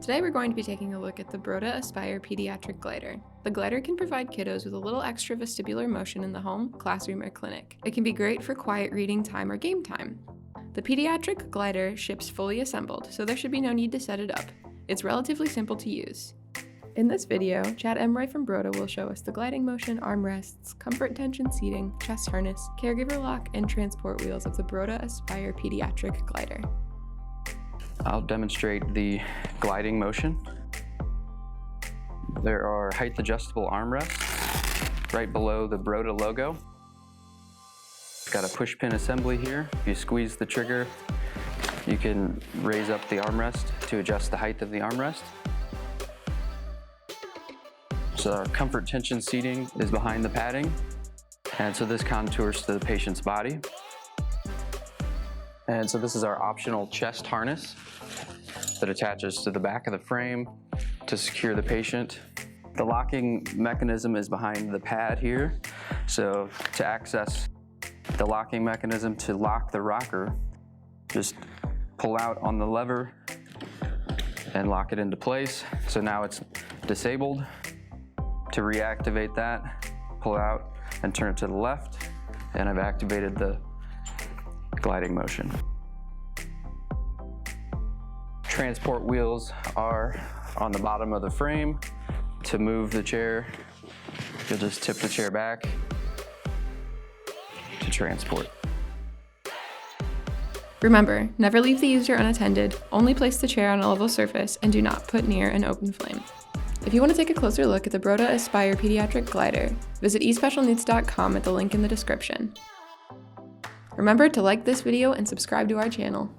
Today we're going to be taking a look at the Broda Aspire Pediatric Glider. The glider can provide kiddos with a little extra vestibular motion in the home, classroom, or clinic. It can be great for quiet reading time or game time. The pediatric glider ships fully assembled, so there should be no need to set it up. It's relatively simple to use. In this video, Chad Emroy from Broda will show us the gliding motion, armrests, comfort tension seating, chest harness, caregiver lock, and transport wheels of the Broda Aspire Pediatric Glider. I'll demonstrate the gliding motion. There are height adjustable armrests right below the Broda logo. It's got a push pin assembly here. If you squeeze the trigger, you can raise up the armrest to adjust the height of the armrest. So our comfort tension seating is behind the padding, and so this contours to the patient's body. And so this is our optional chest harness that attaches to the back of the frame to secure the patient. The locking mechanism is behind the pad here. So to access the locking mechanism to lock the rocker, just pull out on the lever and lock it into place. So now it's disabled. To reactivate that, pull out and turn it to the left, and I've activated the gliding motion. Transport wheels are on the bottom of the frame. To move the chair, you'll just tip the chair back to transport. Remember, never leave the user unattended, only place the chair on a level surface, and do not put near an open flame. If you want to take a closer look at the Broda Aspire Pediatric Glider, visit eSpecialneeds.com at the link in the description. Remember to like this video and subscribe to our channel.